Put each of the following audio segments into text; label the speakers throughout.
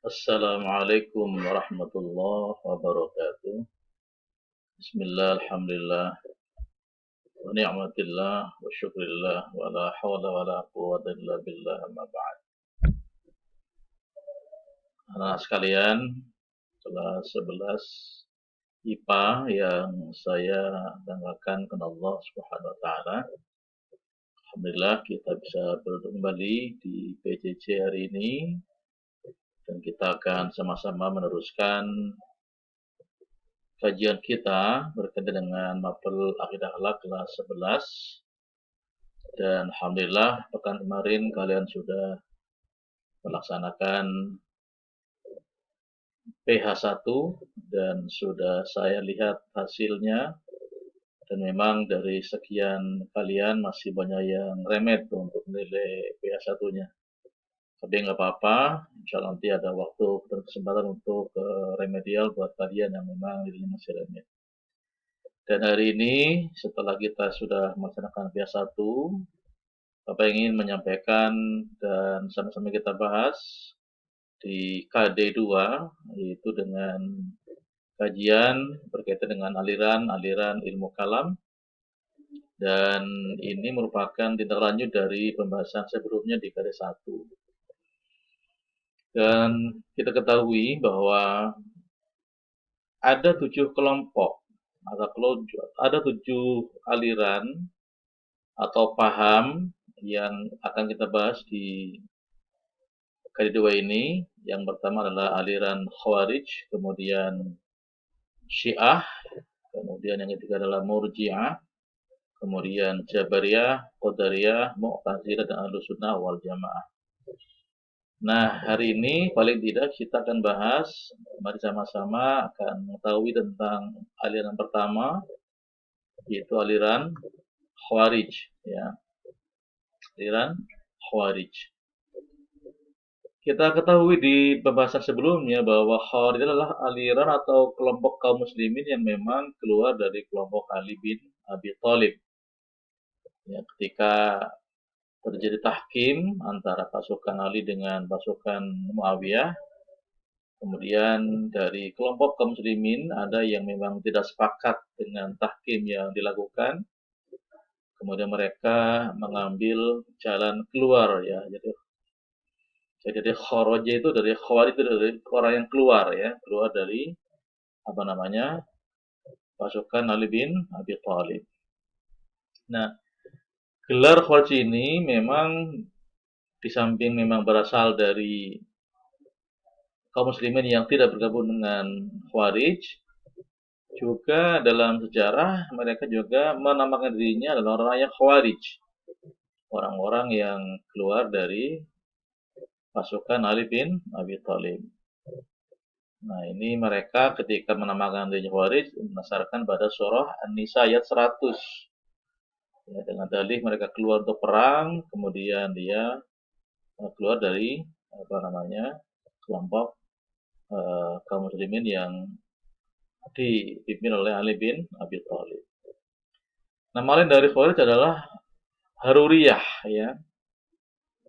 Speaker 1: Assalamualaikum warahmatullahi wabarakatuh. Bismillah, alhamdulillah, wa ni'matillah, wa syukrillah, wa la hawla wa la quwwata illa billah, amma ba'd. Anak sekalian, kelas 11 IPA yang saya banggakan kepada Allah Subhanahu wa taala. Alhamdulillah kita bisa bertemu kembali di PJJ hari ini dan kita akan sama-sama meneruskan kajian kita berkaitan dengan mapel akidah akhlak kelas 11. Dan alhamdulillah pekan kemarin kalian sudah melaksanakan PH1 dan sudah saya lihat hasilnya, dan memang dari sekian kalian masih banyak yang remet untuk nilai PH1-nya. Tapi nggak apa-apa, insya Allah nanti ada waktu dan kesempatan untuk remedial buat kalian yang memang nilainya masih remet. Dan hari ini setelah kita sudah melaksanakan PH1, Bapak ingin menyampaikan dan sama-sama kita bahas di KD2, yaitu dengan kajian berkaitan dengan aliran-aliran ilmu kalam, dan ini merupakan tindak lanjut dari pembahasan sebelumnya di KD1. Dan kita ketahui bahwa ada 7 kelompok, ada 7 aliran atau paham yang akan kita bahas di kali dua ini. Yang pertama adalah aliran Khawarij, kemudian Syiah, kemudian yang ketiga adalah Murji'ah, kemudian Jabariyah, Qadariyah, Mu'tazilah, dan Ahlussunnah wal Jamaah. Nah, hari ini paling tidak kita akan bahas, mari sama-sama akan mengetahui tentang aliran pertama, yaitu aliran Khawarij, ya. Aliran Khawarij. Kita ketahui di pembahasan sebelumnya bahwa Khawarij adalah aliran atau kelompok kaum muslimin yang memang keluar dari kelompok Ali bin Abi Thalib. Ya, ketika terjadi tahkim antara pasukan Ali dengan pasukan Muawiyah, kemudian dari kelompok kaum muslimin ada yang memang tidak sepakat dengan tahkim yang dilakukan, kemudian mereka mengambil jalan keluar, ya. Jadi kharaja itu dari khawarij, itu dari orang yang keluar, ya, keluar dari pasukan Ali bin Abi Thalib. Nah, gelar khawarij ini memang di samping memang berasal dari kaum muslimin yang tidak bergabung dengan khawarij, juga dalam sejarah mereka juga menamakan dirinya adalah orang yang khawarij, orang-orang yang keluar dari pasukan Ali bin Abi Thalib. Nah, ini mereka ketika menamakan dirinya khawarij berdasarkan pada surah An-Nisa ayat 100. Ya, dengan dalih mereka keluar untuk perang, kemudian dia keluar dari kelompok kaum muslimin yang dipimpin oleh Ali bin Abi Thalib. Nama lain dari Khawarij adalah Haruriyah, ya.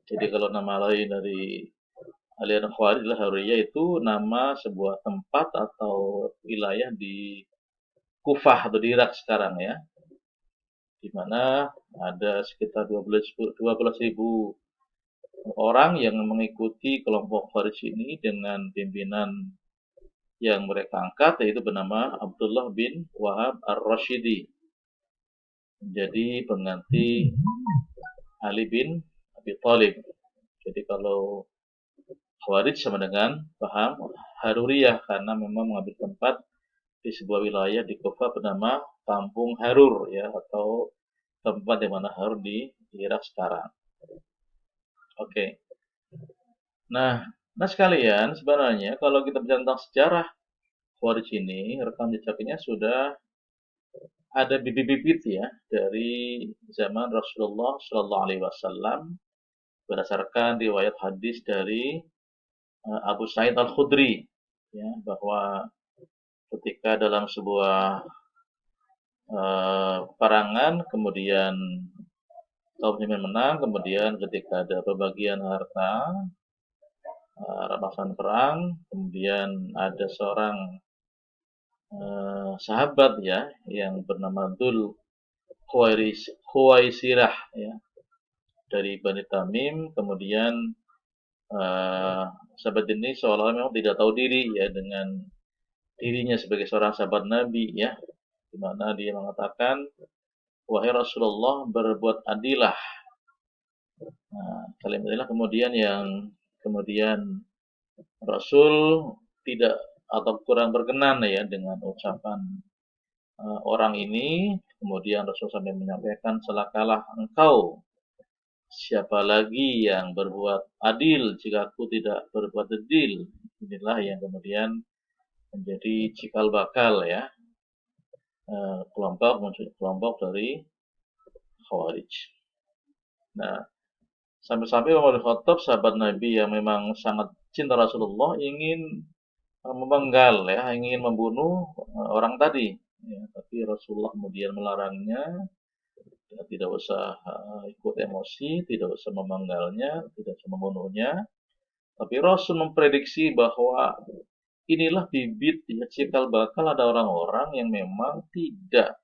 Speaker 1: Jadi kalau nama lain dari aliran Khawarij adalah Haruriyah, itu nama sebuah tempat atau wilayah di Kufah atau di Irak sekarang, ya. Di mana ada sekitar 12.000 orang yang mengikuti kelompok Khawarij ini dengan pimpinan yang mereka angkat, yaitu bernama Abdullah bin Wahab Ar-Rashidi, menjadi pengganti Ali bin Abi Thalib. Jadi kalau Khawarij sama dengan paham Haruriyah, karena memang mengambil tempat di sebuah wilayah di Kufah bernama Kampung Harur, ya, atau tempat di mana Harur di Irak sekarang. Oke. Nah sekalian, sebenarnya kalau kita bicara tentang sejarah Khawarij ini, rekam jejaknya sudah ada bibit-bibit, ya, dari zaman Rasulullah Shallallahu Alaihi Wasallam berdasarkan riwayat hadis dari Abu Sa'id Al-Khudri, ya, bahwa ketika dalam sebuah peperangan, kemudian kaum muslimin menang, kemudian ketika ada pembagian harta, rampasan perang, kemudian ada seorang sahabat ya yang bernama Dzul Khuwaisirah ya dari Bani Tamim, kemudian eh, sahabat ini seolah-olah memang tidak tahu diri ya dengan dirinya sebagai seorang sahabat Nabi ya, di mana dia mengatakan, wahai Rasulullah, berbuat adilah. Nah, kalimat inilah kemudian yang kemudian Rasul tidak atau kurang berkenan ya dengan ucapan orang ini. Kemudian Rasul sampai menyampaikan, celakalah engkau. Siapa lagi yang berbuat adil jika aku tidak berbuat adil? Inilah yang kemudian menjadi cikal bakal ya kelompok dari Khawarij. Nah, sampai-sampai Umar bin Khattab, sahabat Nabi yang memang sangat cinta Rasulullah, ingin memenggal ya, ingin membunuh orang tadi. Ya, tapi Rasulullah kemudian melarangnya, ya, tidak usah ikut emosi, tidak usah memenggalnya, tidak usah membunuhnya. Tapi Rasul memprediksi bahwa inilah bibit ya, cikal bakal ada orang-orang yang memang tidak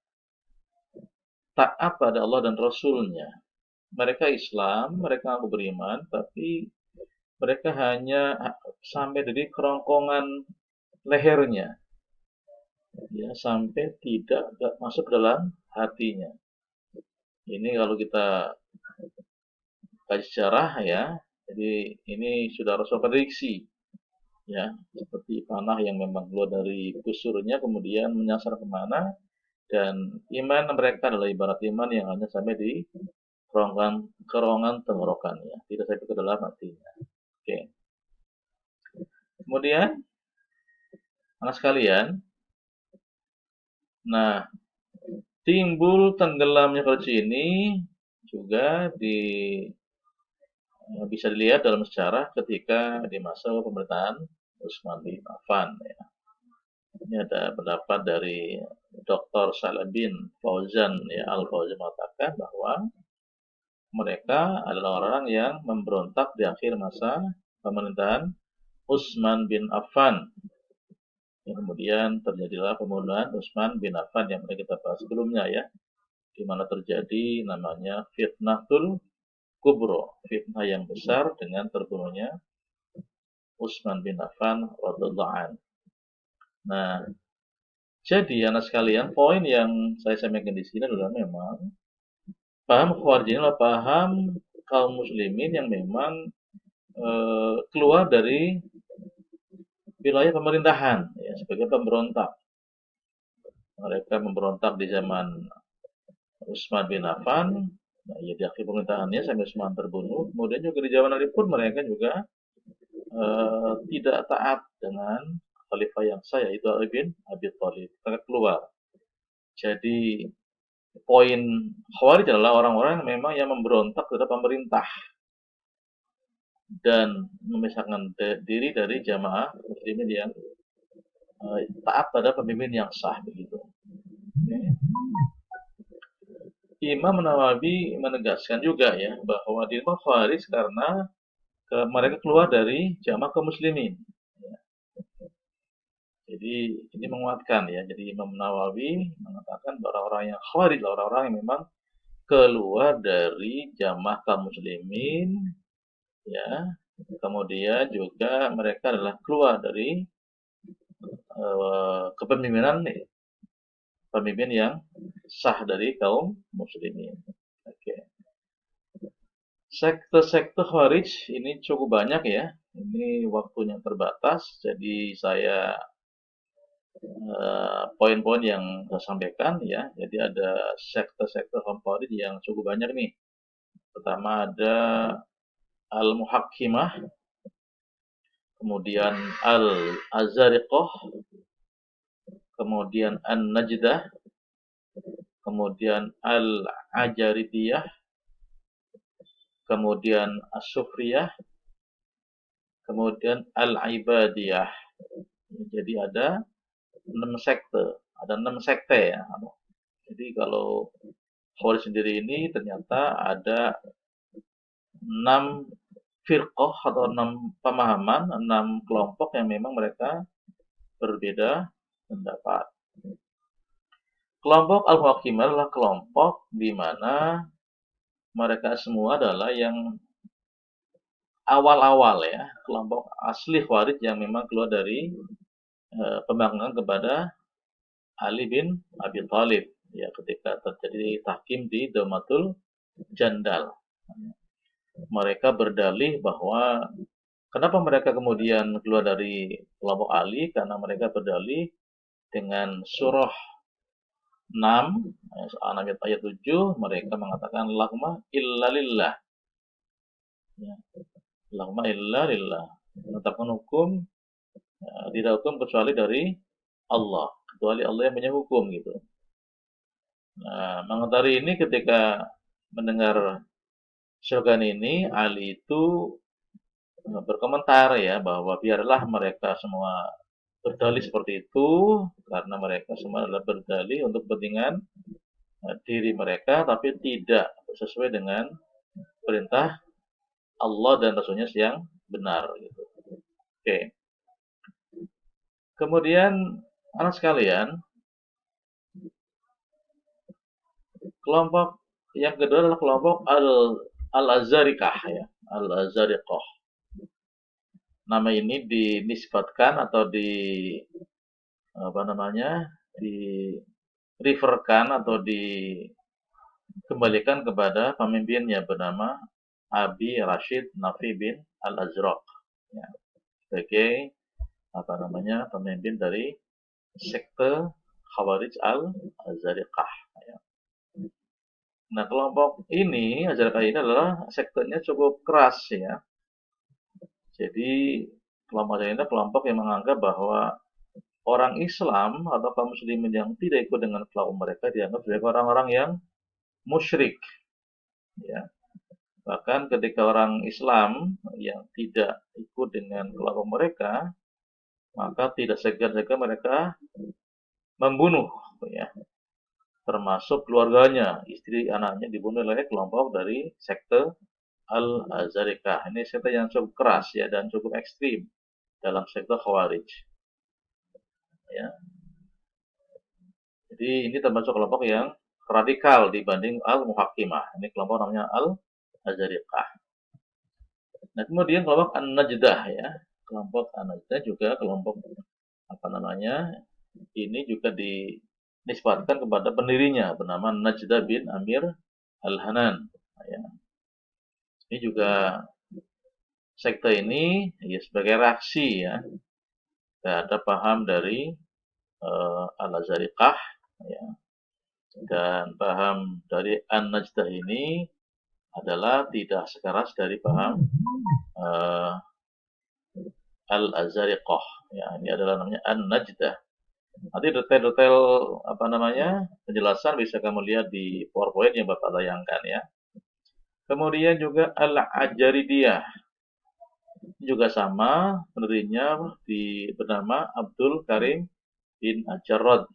Speaker 1: taat pada Allah dan Rasulnya. Mereka Islam, mereka aku beriman, tapi mereka hanya sampai dari kerongkongan lehernya, ya sampai tidak masuk dalam hatinya. Ini kalau kita kaji sejarah ya, jadi ini sudah Rasul prediksi, ya seperti panah yang memang keluar dari busurnya kemudian menyasar kemana, dan iman mereka adalah ibarat iman yang hanya sampai di kerongkongan tenggorokannya, tidak sampai ke dalam hatinya. Oke. Kemudian anak sekalian, nah timbul tenggelamnya Khalid ini juga bisa dilihat dalam sejarah ketika di masa pemerintahan Utsman bin Affan. Ya. Ini ada pendapat dari Dr. Salim bin Fauzan ya, Al-Fauzan mengatakan bahwa mereka adalah orang yang memberontak di akhir masa pemerintahan Utsman bin Affan. Yang kemudian terjadilah pembunuhan Utsman bin Affan yang pernah kita bahas sebelumnya ya, di mana terjadi namanya fitnatul kubro, fitnah yang besar dengan terbunuhnya Utsman bin Affan radhiyallahu anhu. Nah, jadi anak sekalian, poin yang saya sampaikan di sini adalah memang paham Khawarij ini adalah paham kaum muslimin yang memang keluar dari wilayah pemerintahan ya, sebagai pemberontak. Mereka memberontak di zaman Utsman bin Affan, nah, ya di akhir pemerintahannya sampai Utsman terbunuh. Kemudian juga di zaman Ali pun mereka juga tidak taat dengan khalifah yang sah, yaitu Ali bin Abi Thalib. Mereka keluar. Jadi poin Khawarij adalah orang-orang yang memang yang memberontak terhadap pemerintah dan memisahkan diri dari jamaah muslimin yang taat pada pemimpin yang sah begitu. Okay. Imam Nawawi menegaskan juga ya bahwa di Khawarij karena mereka keluar dari jamaah kaum muslimin. Ya. Jadi ini menguatkan ya. Jadi Imam Nawawi mengatakan bahwa orang-orang yang Khawarij adalah orang-orang yang memang keluar dari jamaah kaum muslimin ya. Kemudian juga mereka adalah keluar dari kepemimpinan pemimpin yang sah dari kaum muslimin. Oke. Sekte-sekte Khawarij ini cukup banyak ya. Ini waktunya terbatas, jadi saya poin-poin yang saya sampaikan ya. Jadi ada sekte-sekte Khawarij yang cukup banyak nih. Pertama ada Al-Muhakkimah, kemudian Al-Azariqah, kemudian An-Najdah, kemudian Al-Ajaritiyah, kemudian As-Sufriyah, kemudian Al-Ibadiyah. Jadi ada 6 sekte ya. Jadi kalau Khawarij sendiri ini ternyata ada 6 firqah atau 6 pemahaman, 6 kelompok yang memang mereka berbeda pendapat. Kelompok Al-Muhakkimah adalah kelompok di mana mereka semua adalah yang awal-awal ya, kelompok asli Khawarij yang memang keluar dari pembangkangan kepada Ali bin Abi Thalib ya ketika terjadi tahkim di Daumatul Jandal. Mereka berdalih bahwa kenapa mereka kemudian keluar dari kelompok Ali, karena mereka berdalih dengan surah 6 ayat 7 mereka mengatakan lahumma illa lillah. Ya. Lahumma illa lillah. Menetapkan hukum tidak hukum kecuali dari Allah, kecuali Allah yang punya hukum gitu. Nah, mengetahui ini ketika mendengar slogan ini, Ali itu berkomentar ya bahwa biarlah mereka semua berdalih seperti itu karena mereka semua adalah berdalih untuk kepentingan diri mereka tapi tidak sesuai dengan perintah Allah dan Rasulnya yang benar gitu. Oke. Kemudian anak sekalian, kelompok yang kedua adalah kelompok Al-Azharikah ya, Al-Azharikah. Nama ini dinisbatkan atau referkan atau dikembalikan kepada pemimpinnya bernama Abi Rashid Nafi bin Al-Azraq ya, sebagai pemimpin dari sekte Khawarij Al-Azharikah ya. Nah, kelompok ini Azharikah ini adalah sektenya cukup keras ya. Jadi kelompok ini adalah kelompok yang menganggap bahwa orang Islam atau kaum muslimin yang tidak ikut dengan kelompok mereka dianggap sebagai orang-orang yang musyrik ya. Bahkan ketika orang Islam yang tidak ikut dengan kelompok mereka, maka tidak segan-segan mereka membunuh ya, termasuk keluarganya, istri, anaknya dibunuh oleh kelompok dari sekte Al-Azharikah. Ini sekte yang cukup keras ya dan cukup ekstrim dalam sekte Khawarij ya. Jadi ini termasuk kelompok yang radikal dibanding Al-Muhakkimah. Ini kelompok namanya Al-Azharikah. Nah, kemudian kelompok An-Najdah ya. Kelompok An-Najdah juga kelompok ini juga dinisbatkan kepada pendirinya bernama Najdah bin Amir Al-Hanan ya. Ini juga sekte ini ya sebagai reaksi ya terhadap paham dari Al-Azharikah ya. Dan paham dari An-Najdah ini adalah tidak sekeras dari paham Al-Azharikah ya. Ini adalah namanya An-Najdah. Nanti detail-detail penjelasan bisa kamu lihat di PowerPoint yang Bapak tayangkan ya. Kemudian juga Al-Ajaridiyah juga sama, pendirinya bernama Abdul Karim bin Ajarrad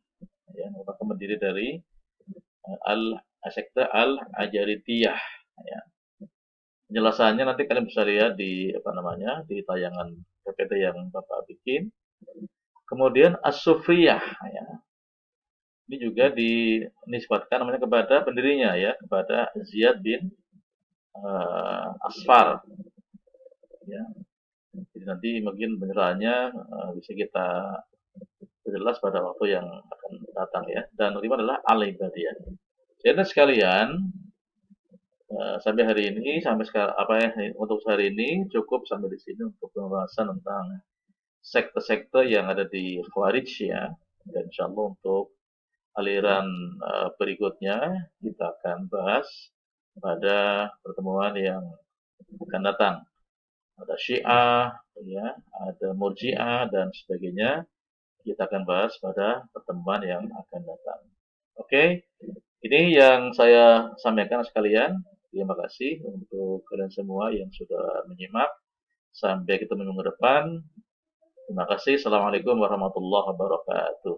Speaker 1: ya, merupakan pendiri dari sekte Al-Ajaridiyah ya. Penjelasannya nanti kalian bisa lihat di tayangan PPT yang Bapak bikin. Kemudian As-Sufriyah ya. Ini juga dinisbatkan namanya kepada pendirinya ya, kepada Ziyad bin Asfar ya. Jadi nanti mungkin penjelasannya bisa kita jelas pada waktu yang akan datang ya. Dan kelima adalah Al-Ibadiyah. Jadi sekalian sampai hari ini untuk hari ini cukup sampai di sini untuk pembahasan tentang sekte-sekte yang ada di Khawarij ya. Dan insyaallah untuk aliran berikutnya kita akan bahas pada pertemuan yang akan datang. Ada Syiah, ya, ada Murji'ah dan sebagainya. Kita akan bahas pada pertemuan yang akan datang. Oke, ini yang saya sampaikan sekalian. Terima kasih untuk kalian semua yang sudah menyimak. Sampai ketemu minggu depan. Terima kasih. Assalamualaikum warahmatullahi wabarakatuh.